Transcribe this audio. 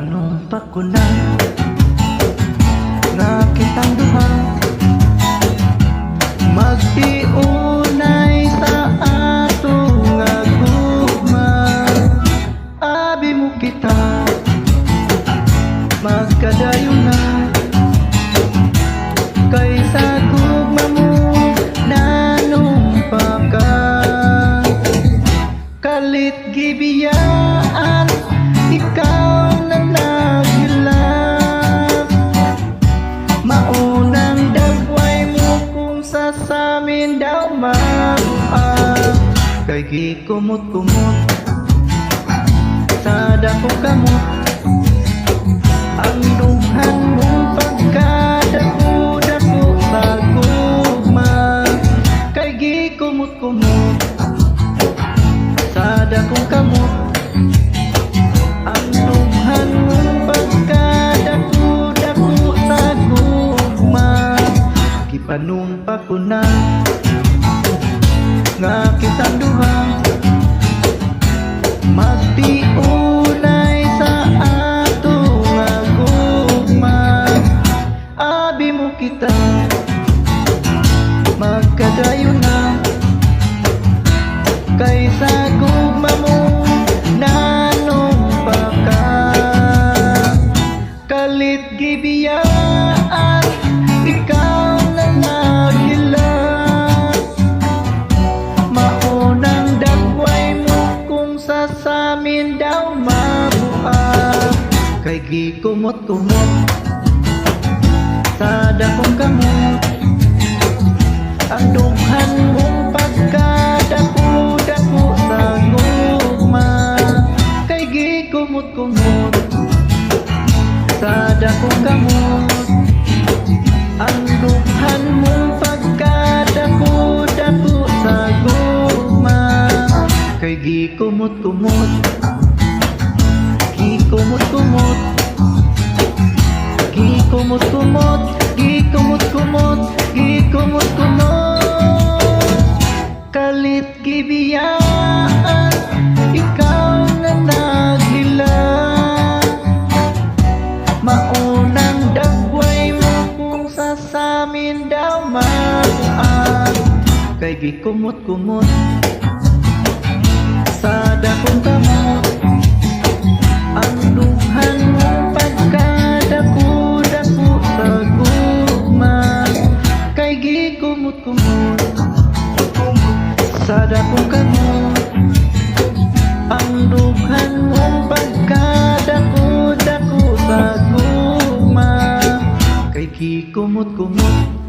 Panumpa ko na nga kitang duha, magtiunay sa atong nga gugma. Abi mo kita magkadayon na, kaysa gugma mo nanumpa ka. Kalit gibiyaan ikaw na naghilak, maunang dagway mo kung sasamin daw mag-up. Kay gikumot-kumot sa dakong kamot, ang duhan mong pagkadako-dako sa gugma. Kay gikumot-kumot sa dakong kamot, ang duhan mong pagkadako-dako sa gugma. Gipanumpa ko na nga kitang duha, magtiunay sa ato nga gugma. Abi mo kita magkadayon na, kaysa gugma mo nanumpa ka. Kalit gibiyaan ikaw na naghilak, maunang dagway mo kung sasamin daw mabuhat. Kay gikumot-kumot sa dakong kamot, ang dughan mong pagkadako-dako sa gugma. Kay gikumot-kumot sa dakong kamot, ang dughan mong pagkadako-dako sa gugma. Kay gikumot-kumot, gikumot-kumot, gikumot-kumot, gikumot-kumot, gikumot-kumot. Kalit gibiyaan ikaw na naghilak, maunang dagway mo kung sasamin daw mag-up. Kay gikumot-kumot sa dakong kamot, ang duhan mong pagkadako-dako sa gugma. Kay gikumot-kumot sa dakong kamot, ang duhan mong pagkadako-dako sa gugma. Kay gikumot-kumot